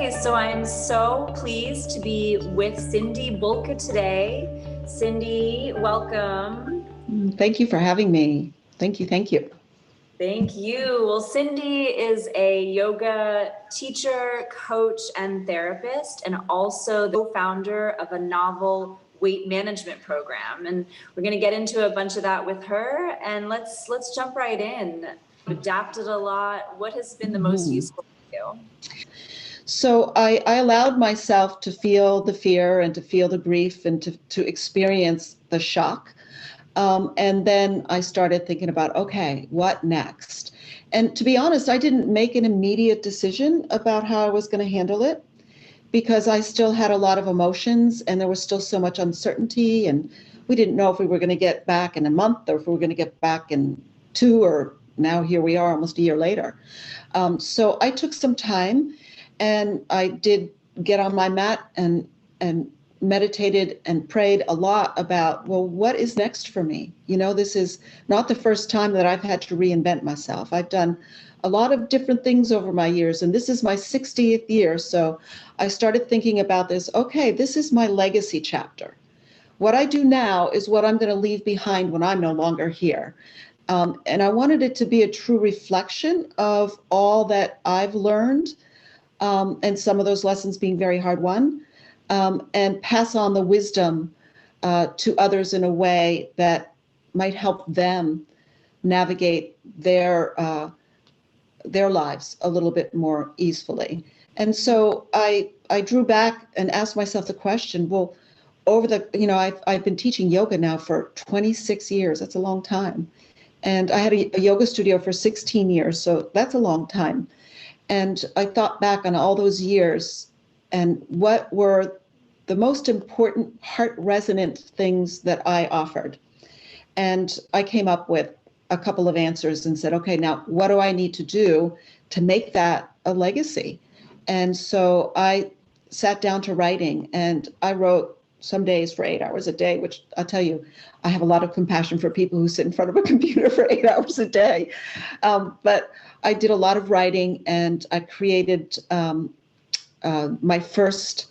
Okay, so I'm so pleased to be with Cyndi Bulka today. Cyndi, welcome. Thank you for having me. Thank you. Thank you. Thank you. Well, Cyndi is a yoga teacher, coach, and therapist, and also the co-founder of a novel weight management program. And we're going to get into a bunch of that with her. And let's jump right in. Adapted a lot. What has been the most useful for you? So I allowed myself to feel the fear and to feel the grief and to experience the shock. And then I started thinking about, okay, what next? And to be honest, I didn't make an immediate decision about how I was going to handle it because I still had a lot of emotions and there was still so much uncertainty. And we didn't know if we were going to get back in a month or if we were going to get back in 2, or now here we are almost a year later. So I took some time and I did get on my mat and meditated and prayed a lot about, well, what is next for me? You know, this is not the first time that I've had to reinvent myself. I've done a lot of different things over my years, and this is my 60th year. So I started thinking about this. Okay, this is my legacy chapter. What I do now is what I'm going to leave behind when I'm no longer here. And I wanted it to be a true reflection of all that I've learned, and some of those lessons being very hard won, and pass on the wisdom to others in a way that might help them navigate their lives a little bit more easily. And so I drew back and asked myself the question, well, I've been teaching yoga now for 26 years. That's a long time. And I had a yoga studio for 16 years, so that's a long time. And I thought back on all those years and what were the most important heart resonant things that I offered. And I came up with a couple of answers and said, okay, now what do I need to do to make that a legacy? And so I sat down to writing, and I wrote some days for 8 hours a day, which I'll tell you, I have a lot of compassion for people who sit in front of a computer for 8 hours a day. But I did a lot of writing, and I created my first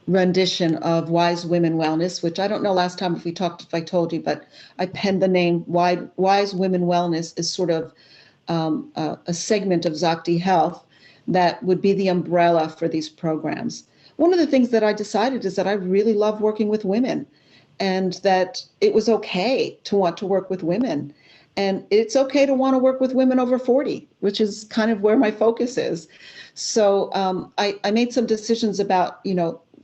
rendition of Wise Women Wellness, which I don't know last time if I told you, but I penned the name Wise Women Wellness is sort of a segment of Zakti Health that would be the umbrella for these programs. One of the things that I decided is that I really love working with women, and that it was okay to want to work with women. And it's okay to want to work with women over 40, which is kind of where my focus is. So I made some decisions about,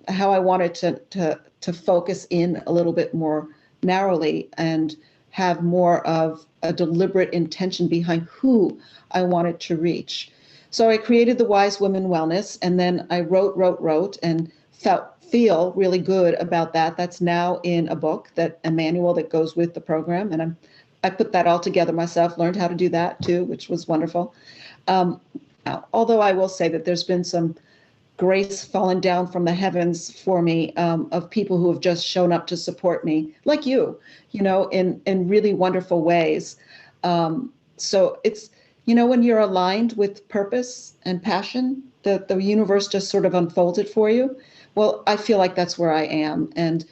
how I wanted to focus in a little bit more narrowly and have more of a deliberate intention behind who I wanted to reach. So I created the Wise Women Wellness, and then I wrote and feel really good about that. That's now in a book, a manual that goes with the program. And I put that all together myself, learned how to do that too, which was wonderful. Although I will say that there's been some grace fallen down from the heavens for me, of people who have just shown up to support me, like you, in really wonderful ways. So it's, when you're aligned with purpose and passion, the universe just sort of unfolds for you. Well, I feel like that's where I am. And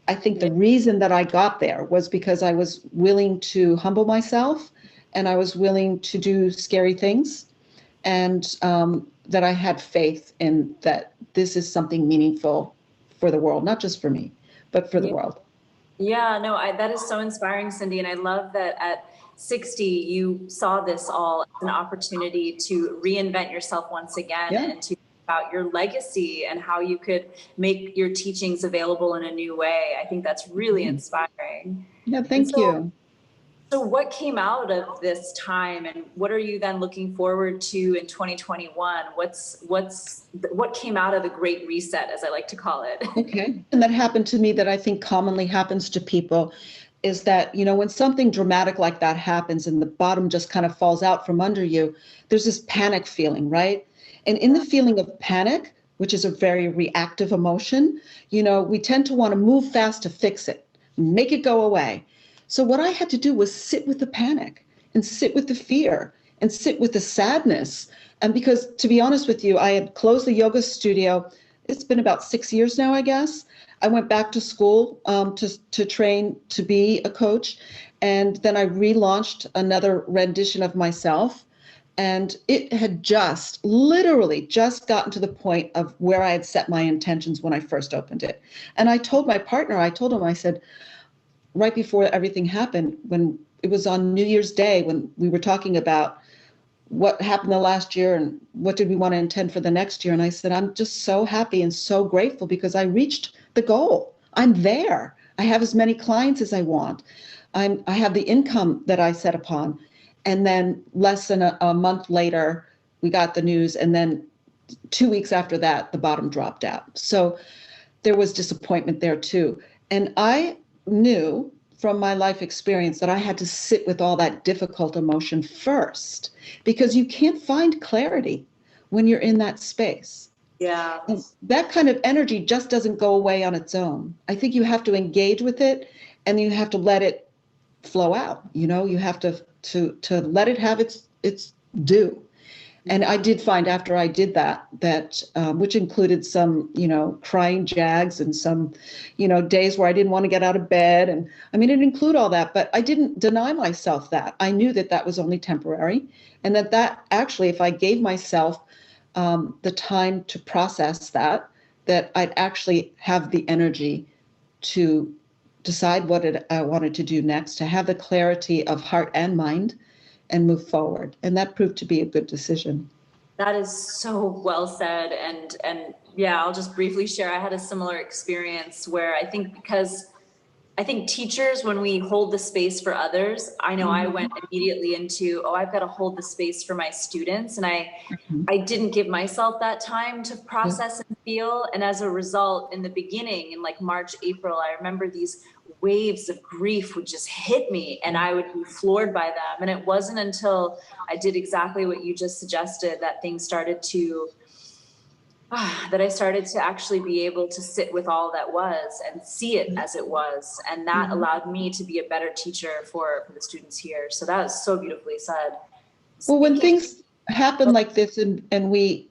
I think the reason that I got there was because I was willing to humble myself, and I was willing to do scary things, and that I had faith in that this is something meaningful for the world, not just for me, but for the world. Yeah, no, that is so inspiring, Cyndi. And I love that at 60, you saw this all as an opportunity to reinvent yourself once again, and to about your legacy and how you could make your teachings available in a new way. I think that's really inspiring. Yeah, thank you. So what came out of this time, and what are you then looking forward to in 2021? What came out of the Great Reset, as I like to call it? Okay. And that happened to me, that I think commonly happens to people, is that, when something dramatic like that happens and the bottom just kind of falls out from under you, there's this panic feeling, right? And in the feeling of panic, which is a very reactive emotion, we tend to want to move fast to fix it, make it go away. So what I had to do was sit with the panic and sit with the fear and sit with the sadness. And because, to be honest with you, I had closed the yoga studio. It's been about 6 years now, I guess. I went back to school to train to be a coach. And then I relaunched another rendition of myself. And it had just literally just gotten to the point of where I had set my intentions when I first opened it. And I told my partner, I told him, I said, right before everything happened, when it was on New Year's Day, when we were talking about what happened the last year and what did we want to intend for the next year. And I said, I'm just so happy and so grateful because I reached the goal. I'm there. I have as many clients as I want. I have the income that I set upon. And then less than a month later, we got the news. And then 2 weeks after that, the bottom dropped out. So there was disappointment there too. And I knew from my life experience that I had to sit with all that difficult emotion first, because you can't find clarity when you're in that space. Yeah. And that kind of energy just doesn't go away on its own. I think you have to engage with it and you have to let it flow out. You have to let it have its due. And I did find after I did that, which included some, crying jags and some, days where I didn't want to get out of bed. And I mean, it included all that, but I didn't deny myself that. I knew that was only temporary. And that actually, if I gave myself the time to process that I'd actually have the energy to decide what I wanted to do next, to have the clarity of heart and mind and move forward. And that proved to be a good decision. That is so well said. And yeah, I'll just briefly share. I had a similar experience where I think teachers, when we hold the space for others, I know I went immediately into, I've got to hold the space for my students. And I didn't give myself that time to process and feel. And as a result, in the beginning, in like March, April, I remember these waves of grief would just hit me and I would be floored by them. And it wasn't until I did exactly what you just suggested that things started to that I started to actually be able to sit with all that was and see it as it was. And that allowed me to be a better teacher for the students here. So that was so beautifully said. Well, when things happen like this and we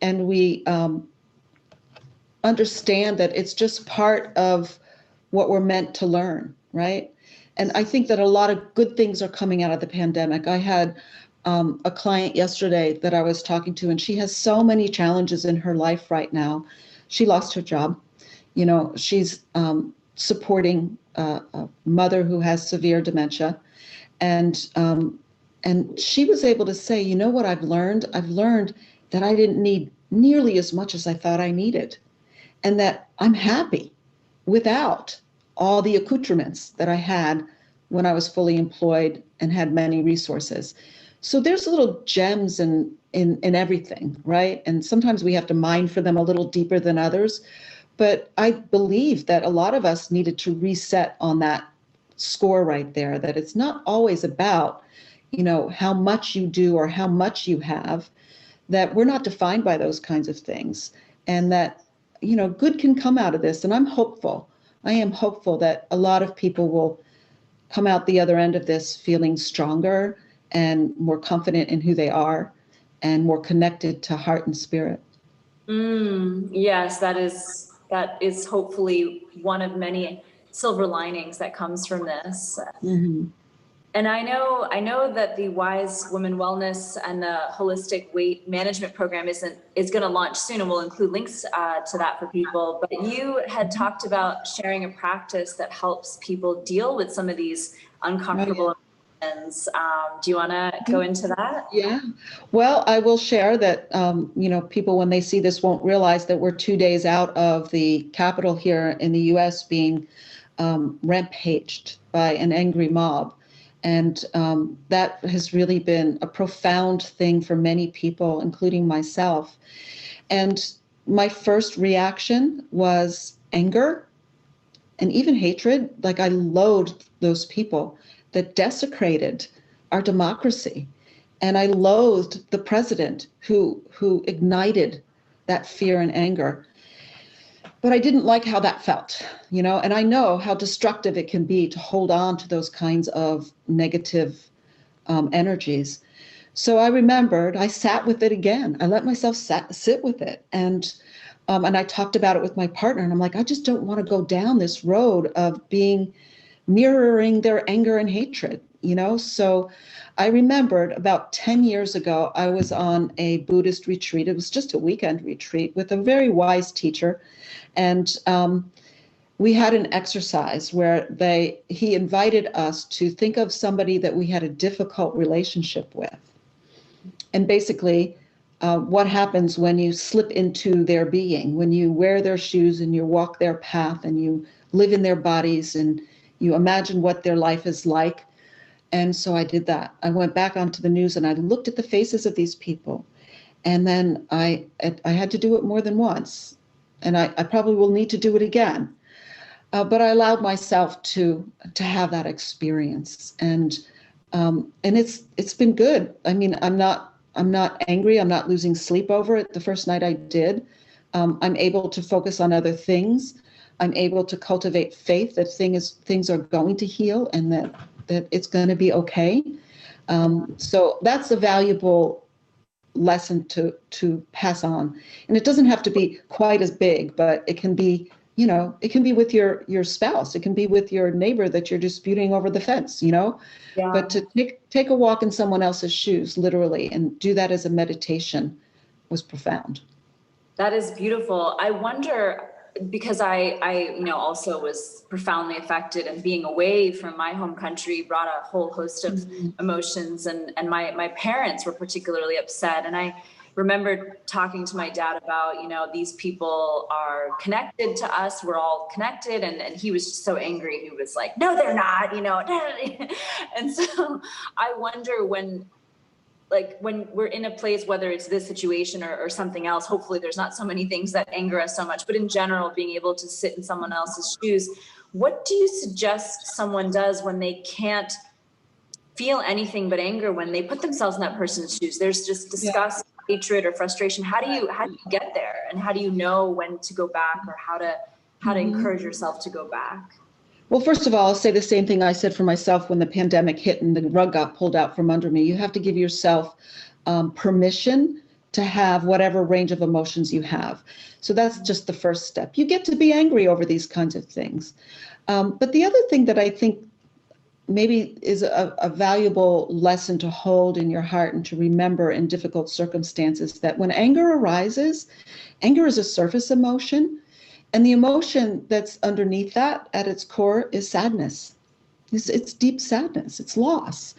understand that it's just part of what we're meant to learn, right? And I think that a lot of good things are coming out of the pandemic. I had a client yesterday that I was talking to, and she has so many challenges in her life right now. She lost her job. She's supporting a mother who has severe dementia. And she was able to say, you know what I've learned? I've learned that I didn't need nearly as much as I thought I needed, and that I'm happy without all the accoutrements that I had when I was fully employed and had many resources. So there's little gems in everything, right? And sometimes we have to mine for them a little deeper than others. But I believe that a lot of us needed to reset on that score right there, that it's not always about, how much you do or how much you have, that we're not defined by those kinds of things. And that, good can come out of this. And I'm hopeful. I am hopeful that a lot of people will come out the other end of this feeling stronger and more confident in who they are and more connected to heart and spirit. Yes, that is hopefully one of many silver linings that comes from this. Mm-hmm. And I know that the Wise Women Wellness and the Holistic Weight Management Program is going to launch soon, and we'll include links to that for people. But you had talked about sharing a practice that helps people deal with some of these uncomfortable emotions. Do you want to go into that? Yeah. Well, I will share that, people, when they see this, won't realize that we're 2 days out of the Capitol here in the U.S. being rampaged by an angry mob. And that has really been a profound thing for many people, including myself. And my first reaction was anger and even hatred. Like, I loathe those people that desecrated our democracy. And I loathed the president who ignited that fear and anger. But I didn't like how that felt, and I know how destructive it can be to hold on to those kinds of negative energies. So I remembered, I sat with it again. I let myself sit with it. And I talked about it with my partner. And I'm like, I just don't want to go down this road of mirroring their anger and hatred, you know? So I remembered about 10 years ago, I was on a Buddhist retreat. It was just a weekend retreat with a very wise teacher. And we had an exercise where he invited us to think of somebody that we had a difficult relationship with. And basically, what happens when you slip into their being, when you wear their shoes and you walk their path and you live in their bodies and you imagine what their life is like. And so I did that. I went back onto the news and I looked at the faces of these people. And then I had to do it more than once. And I probably will need to do it again. But I allowed myself to have that experience. And it's been good. I mean, I'm not angry. I'm not losing sleep over it. The first night I did, I'm able to focus on other things. I'm able to cultivate faith that things are going to heal and that it's going to be okay. So that's a valuable lesson to pass on. And it doesn't have to be quite as big, but it can be, it can be with your spouse. It can be with your neighbor that you're disputing over the fence, Yeah. But to take a walk in someone else's shoes, literally, and do that as a meditation was profound. That is beautiful. I wonder, because I also was profoundly affected, and being away from my home country brought a whole host of emotions, and my parents were particularly upset. And I remembered talking to my dad about, these people are connected to us. We're all connected. And he was just so angry. He was like, no, they're not, And so I wonder when we're in a place, whether it's this situation or something else, hopefully there's not so many things that anger us so much, but in general, being able to sit in someone else's shoes, what do you suggest someone does when they can't feel anything but anger, when they put themselves in that person's shoes? There's just disgust, hatred, or frustration. How do you get there? And how do you know when to go back, or how to encourage yourself to go back? Well, first of all, I'll say the same thing I said for myself when the pandemic hit and the rug got pulled out from under me. You have to give yourself permission to have whatever range of emotions you have. So that's just the first step. You get to be angry over these kinds of things. But the other thing that I think maybe is a valuable lesson to hold in your heart and to remember in difficult circumstances, that when anger arises, anger is a surface emotion. And the emotion that's underneath that at its core is sadness. It's deep sadness, it's loss.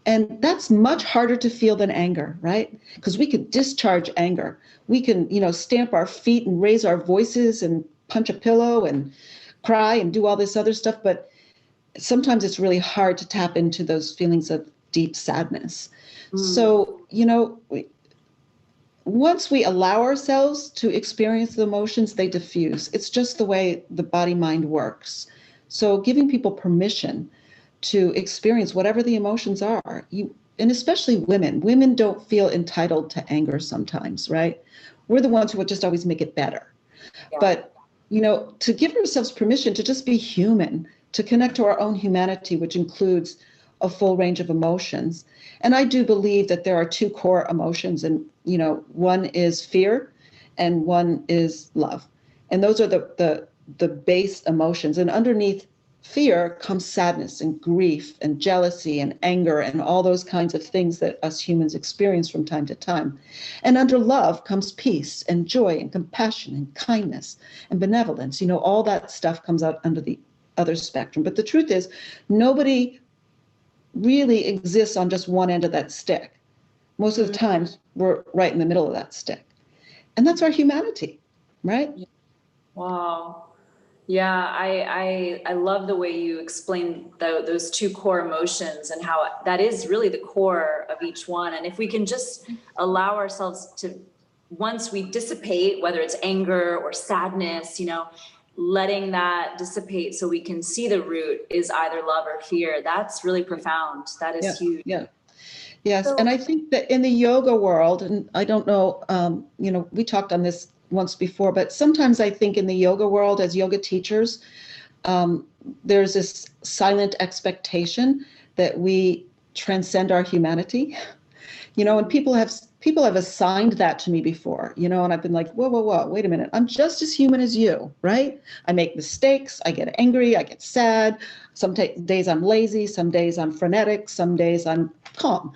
And that's much harder to feel than anger, right? Because we can discharge anger. We can, stamp our feet and raise our voices and punch a pillow and cry and do all this other stuff. But sometimes it's really hard to tap into those feelings of deep sadness. So, once we allow ourselves to experience the emotions, they diffuse. It's just the way the body-mind works. So giving people permission to experience whatever the emotions are, and especially women don't feel entitled to anger sometimes, right? We're the ones who would just always make it better. Yeah. But, to give ourselves permission to just be human, to connect to our own humanity, which includes a full range of emotions. And I do believe that there are two core emotions, and one is fear and one is love. And those are the base emotions. And underneath fear comes sadness and grief and jealousy and anger and all those kinds of things that us humans experience from time to time. And under love comes peace and joy and compassion and kindness and benevolence. All that stuff comes out under the other spectrum. But the truth is, nobody really exists on just one end of that stick. Most of the times we're right in the middle of that stick. And that's our humanity, right? Wow. Yeah, I love the way you explained those two core emotions, and how that is really the core of each one. And if we can just allow ourselves to, once we dissipate, whether it's anger or sadness, letting that dissipate so we can see the root is either love or fear. That's really profound. That is huge. Yeah. Yes. And I think that in the yoga world, and I don't know, we talked on this once before, but sometimes I think in the yoga world, as yoga teachers, there's this silent expectation that we transcend our humanity. And people have assigned that to me before, and I've been like, whoa, whoa, whoa, wait a minute. I'm just as human as you, right? I make mistakes. I get angry. I get sad. Some days I'm lazy. Some days I'm frenetic. Some days I'm calm.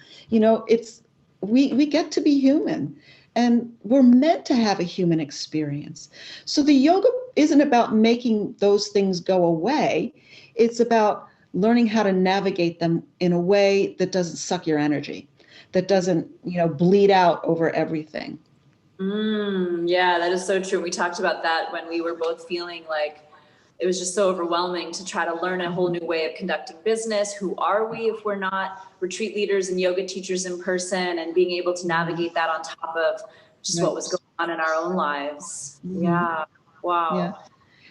We get to be human, and we're meant to have a human experience. So the yoga isn't about making those things go away. It's about learning how to navigate them in a way that doesn't suck your energy, that doesn't, bleed out over everything. Yeah, that is so true. We talked about that when we were both feeling like it was just so overwhelming to try to learn a whole new way of conducting business. Who are we if we're not retreat leaders and yoga teachers in person, and being able to navigate that on top of just what was going on in our own lives. Yeah. Yeah. Wow.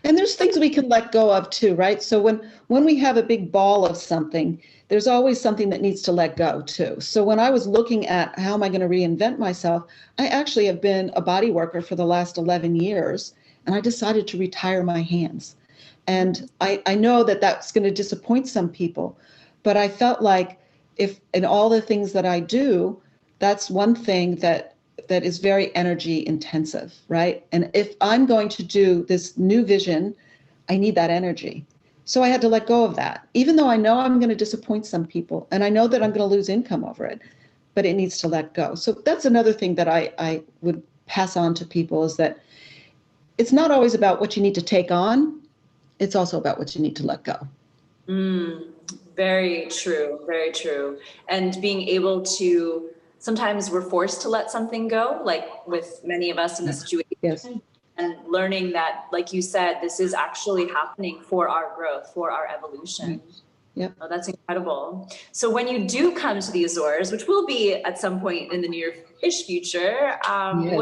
And there's things we can let go of too, right? So when we have a big ball of something, there's always something that needs to let go too. So when I was looking at how am I going to reinvent myself, I actually have been a body worker for the last 11 years, and I decided to retire my hands. And I know that that's going to disappoint some people, but I felt like if in all the things that I do, that's one thing that is very energy intensive, right? And if I'm going to do this new vision, I need that energy. So I had to let go of that, even though I know I'm going to disappoint some people and I know that I'm going to lose income over it, but it needs to let go. So that's another thing that I would pass on to people, is that it's not always about what you need to take on. It's also about what you need to let go. Very true. Very true. And being able to, sometimes we're forced to let something go, like with many of us in the situation. Yes. And learning that, like you said, this is actually happening for our growth, for our evolution. Yep. Oh, that's incredible. So when you do come to the Azores, which will be at some point in the near-ish future, Yes.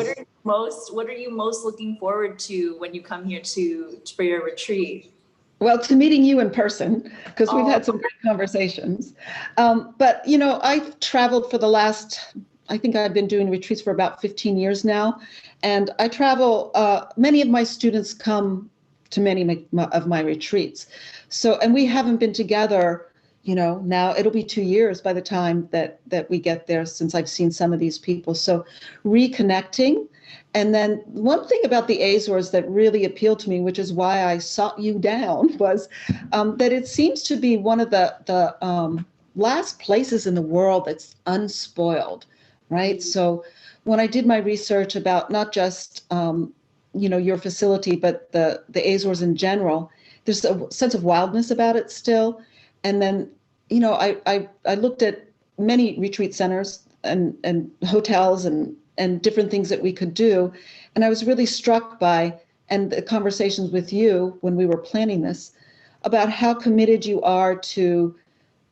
what are you most looking forward to when you come here for your retreat? Well, to meeting you in person, because we've Oh, had some great conversations. But, I've traveled for the last, I think I've been doing retreats for about 15 years now. And I travel, many of my students come to many of my retreats. So, and we haven't been together, now it'll be 2 years by the time that we get there, since I've seen some of these people. So reconnecting. And then one thing about the Azores that really appealed to me, which is why I sought you down, was that it seems to be one of the last places in the world that's unspoiled, right? So when I did my research about not just your facility, but the Azores in general, there's a sense of wildness about it still. And then I looked at many retreat centers and hotels and different things that we could do. And I was really struck by, and the conversations with you when we were planning this, about how committed you are to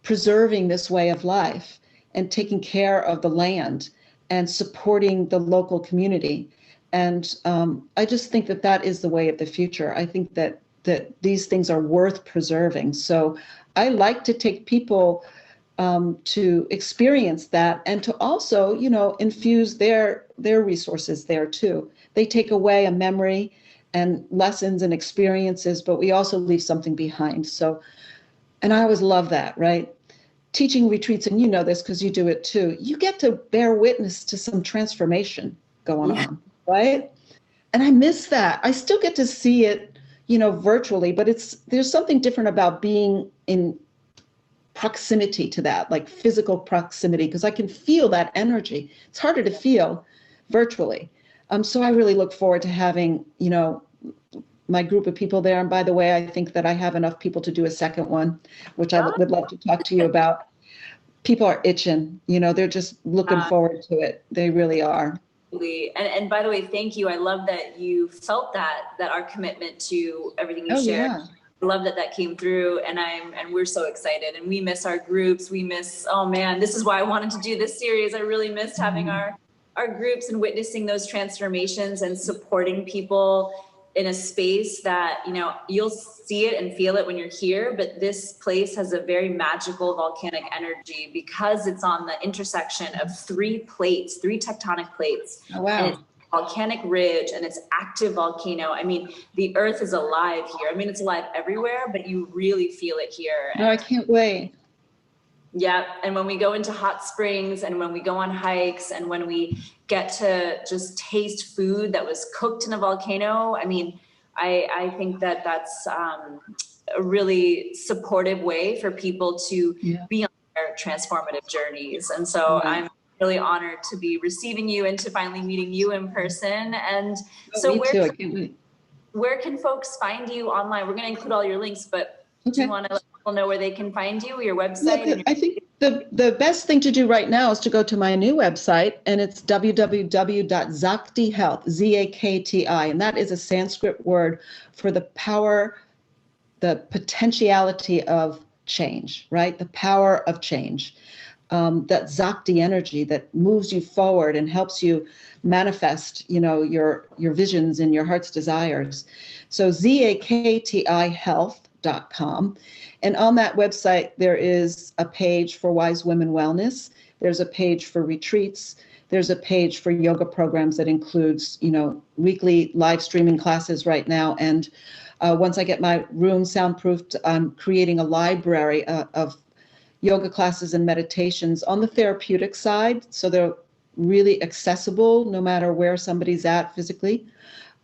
preserving this way of life and taking care of the land and supporting the local community. And I just think that that is the way of the future. I think that these things are worth preserving. So I like to take people to experience that, and to also, infuse their resources there too. They take away a memory and lessons and experiences, but we also leave something behind. So, and I always love that, right? Teaching retreats, and you know this because you do it too, you get to bear witness to some transformation going on, right? And I miss that. I still get to see it, virtually, but there's something different about being in proximity to that, like physical proximity, because I can feel that energy. It's harder to feel virtually. So I really look forward to having, my group of people there. And by the way, I think that I have enough people to do a second one, which I would love to talk to you about. People are itching, they're just looking forward to it. They really are. And by the way, thank you. I love that you felt that our commitment to everything you shared. Yeah. I love that came through, and we're so excited, and we miss our groups. Oh man, this is why I wanted to do this series. I really missed having our groups and witnessing those transformations and supporting people in a space that, you'll see it and feel it when you're here, but this place has a very magical volcanic energy because it's on the intersection of three tectonic plates. Oh, wow. And it's volcanic ridge, and it's active volcano. I mean, the earth is alive here. I mean, it's alive everywhere, but you really feel it here. No, I can't wait. Yeah, and when we go into hot springs and when we go on hikes and when we get to just taste food that was cooked in a volcano, I mean, I think that that's a really supportive way for people to Yeah. be on their transformative journeys. And so Right. I'm really honored to be receiving you and to finally meeting you in person. And Oh, so me too. I can't wait. where can folks find you online? We're going to include all your links, but do you Okay. want to let people know where they can find you, your Well, website and your I think the best thing to do right now is to go to my new website, and it's www.zaktihealth, Zakti, and that is a Sanskrit word for the power, the potentiality of change, right? The power of change. That Zakti energy that moves you forward and helps you manifest, your visions and your heart's desires. So zaktihealth.com. And on that website, there is a page for Wise Women Wellness. There's a page for retreats. There's a page for yoga programs that includes, weekly live streaming classes right now. And once I get my room soundproofed, I'm creating a library of yoga classes and meditations on the therapeutic side. So they're really accessible no matter where somebody's at physically,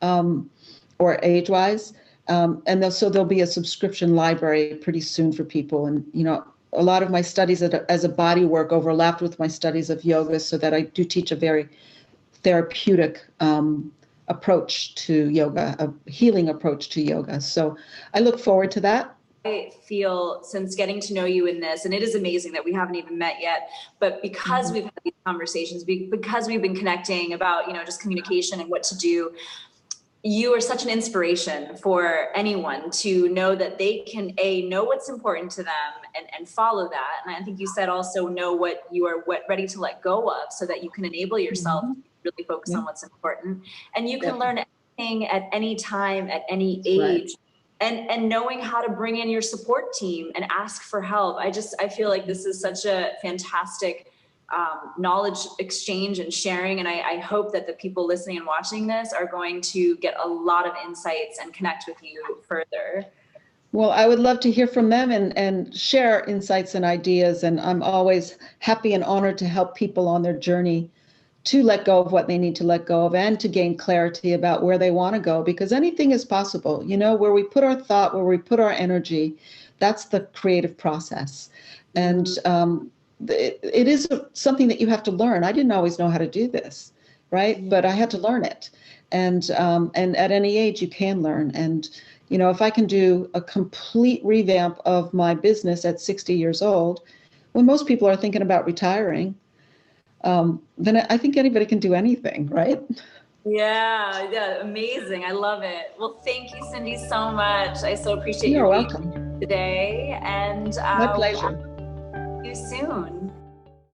or age-wise. So there'll be a subscription library pretty soon for people. And, a lot of my studies as a body work overlapped with my studies of yoga, so that I do teach a very therapeutic approach to yoga, a healing approach to yoga. So I look forward to that. I feel, since getting to know you in this, and it is amazing that we haven't even met yet, but because we've had these conversations, because we've been connecting about, just communication and what to do, you are such an inspiration for anyone to know that they can know what's important to them and follow that. And I think you said also know what you are ready to let go of, so that you can enable yourself to really focus on what's important. And you can learn anything at any time, at any age. And knowing how to bring in your support team and ask for help. I feel like this is such a fantastic knowledge exchange and sharing. And I hope that the people listening and watching this are going to get a lot of insights and connect with you further. Well, I would love to hear from them and share insights and ideas. And I'm always happy and honored to help people on their journey to let go of what they need to let go of, and to gain clarity about where they want to go, because anything is possible. Where we put our thought, where we put our energy, that's the creative process. And it is something that you have to learn. I didn't always know how to do this, right? But I had to learn it. And at any age you can learn. And, if I can do a complete revamp of my business at 60 years old, when most people are thinking about retiring, then I think anybody can do anything, right? Yeah, amazing. I love it. Well, thank you, Cyndi, so much. I so appreciate You're your being welcome. today, and My we'll pleasure. see you soon.